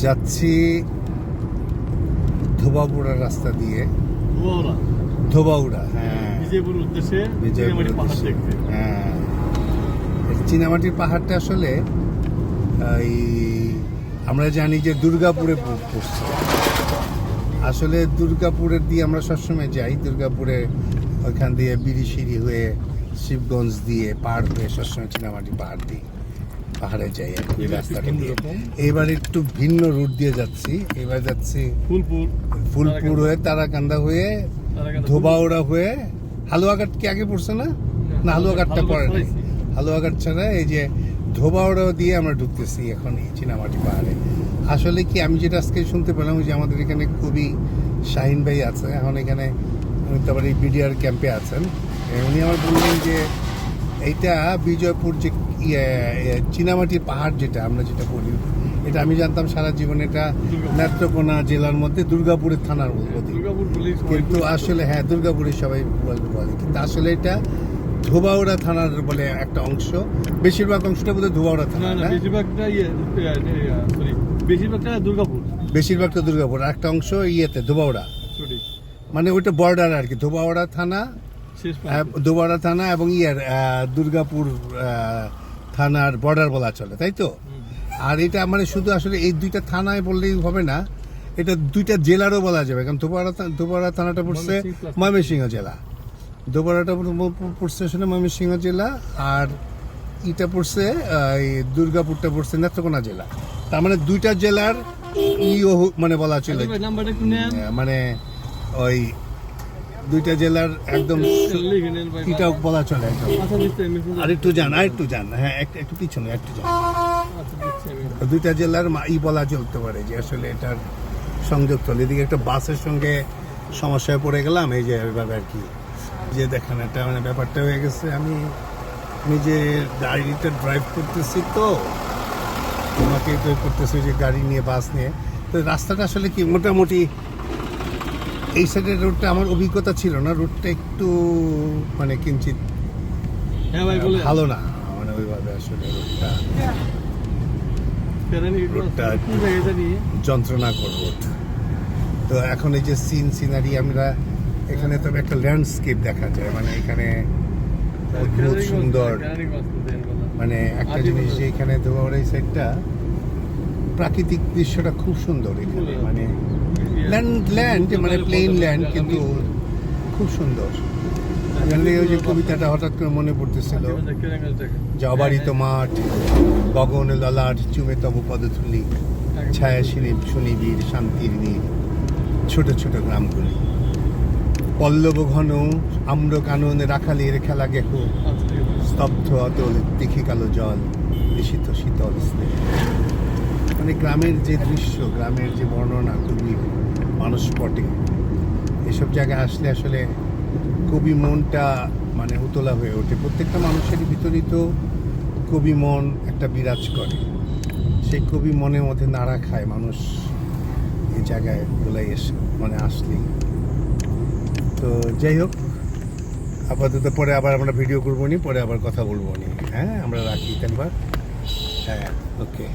যাচ্ছি ধোবাউড়া রাস্তা দিয়ে। ধোবাউড়া, হ্যাঁ, বিজয়পুর উদ্দেশ্যে হ্যাঁ। চীনামাটির পাহাড়টা আসলে এই আমরা জানি যে দুর্গাপুরে পড়ছে। আসলে দুর্গাপুরের দিয়ে আমরা সবসময় যাই, দুর্গাপুরে ওইখান দিয়ে বিরিশিরি হয়ে শিবগঞ্জ দিয়ে পার হয়ে সবসময় চীনামাটি পাহাড়ে যাই আর কি রাস্তাটা দিয়ে। এবার একটু ভিন্ন রুট দিয়ে যাচ্ছি। এবার যাচ্ছি ফুলপুর হয়ে তারাকান্দা হয়ে ধোবাউড়া হয়ে হালুয়াঘাট কি আগে পড়ছে না? না, হালুয়াঘাটটা পড়ে নাই। হালুয়াঘাট ছাড়া এই যে ধোবাউড়া দিয়ে আমরা ঢুকতেছি এখন এই চীনামাটি পাহাড়ে। আসলে কি আমি যেটা আজকে শুনতে পেলাম যে আমাদের এখানে কবি শাহিন ভাই আছে, এখন এখানে তারপরে এই বিডিআর ক্যাম্পে আছেন। উনি আমার বললেন যে এইটা বিজয়পুর যে চীনামাটির পাহাড় যেটা আমরা যেটা বলি, এটা আমি জানতাম সারা জীবন এটা নেত্রকোনা জেলার মধ্যে দুর্গাপুরের থানার অধীন, কিন্তু আসলে হ্যাঁ দুর্গাপুরের সবাই বলে, কিন্তু আসলে এটা ধোবাউড়া থানার বলে একটা অংশ। বেশিরভাগ অংশটা বোধহয় ধোবাউড়া থানা, বেশিরভাগটা দুর্গাপুর, আর একটা অংশ ইয়েতে ধোবাউড়া, মানে ওইটা বর্ডার আর কি। ধোবাউড়া থানা এবং দুর্গাপুর থানার বর্ডার বলা চলে, তাই তো? আর এটা মানে শুধু আসলে এই দুইটা থানায় বললেই হবে না, এটা দুইটা জেলারও বলা যাবে, কারণ ধোবাউড়া থানাটা পড়ছে ময়মনসিংহ জেলা, ধোবাউড়াটা পড়ছে আসলে ময়মনসিংহ জেলা, আর এটা পড়ছে দুর্গাপুরটা পড়ছে নেত্রকোনা জেলা। তার মানে দুইটা জেলার মানে বলা চলে, মানে ওই দুইটা জেলার একদম এটাও বলা চলে। আর একটু যান হ্যাঁ একটু পিছনে একটু যান, দুইটা জেলার বলা চলতে পারে যে আসলে এটার সংযোগ চলে। এদিকে একটা বাসের সঙ্গে সমস্যায় পড়ে গেলাম, এই যে এইভাবে আর কি, যে দেখেন একটা মানে ব্যাপারটা হয়ে গেছে। আমি নিজে গাড়িটা ড্রাইভ করতেছি, তো তোমাকে তো করতেছি যে গাড়ি নিয়ে বাস নিয়ে, তো রাস্তাটা আসলে কি মোটামুটি এই সাইডের রোডটা আমার অভিজ্ঞতা ছিল না, রোডটা একটু মানে কিঞ্চিত ভালো না, মানে ওইভাবে আসলে রোডটা যন্ত্রণাকর রোড। তো এখন এই যে সিনারি আমরা এখানে, তবে একটা ল্যান্ডস্কেপ দেখা যায়, মানে এখানে অদ্ভুত সুন্দর, মানে একটা জিনিস যে এখানে ধোবাউড়া এই সাইডটা প্রাকৃতিক দৃশ্যটা খুব সুন্দর এখানে, মানে ল্যান্ড মানে প্লেন ল্যান্ড, কিন্তু খুব সুন্দর। ওই যে কবিতাটা হঠাৎ করে মনে পড়তেছিল, যে অবারিত মাঠ, গগন ললাট চুমে তব পদধূলি, ছায়া সুনিবিড় শান্তির নীর, ছোট ছোট গ্রামগুলি, পল্লব ঘন আম্র কানন রাখালের খেলা গেহ, স্তব্ধ অতল দেখি কালো জল নিশীথ শীতল স্নেহ। মানে গ্রামের যে দৃশ্য, গ্রামের যে বর্ণনা খুবই মানসপটে। এসব জায়গায় আসলে আসলে কবি মনটা মানে উতলা হয়ে ওঠে। প্রত্যেকটা মানুষের ভিতরেই তো কবি মন একটা বিরাজ করে, সেই কবি মনের মধ্যে নাড়া খায় মানুষ এই জায়গায় গুলাই মানে আসলেই। তো যাই হোক, আপাতত পরে আবার আমরা ভিডিও করবো নি, পরে আবার কথা বলবো নি। হ্যাঁ, আমরা রাখি তাহলে। হ্যাঁ, ওকে।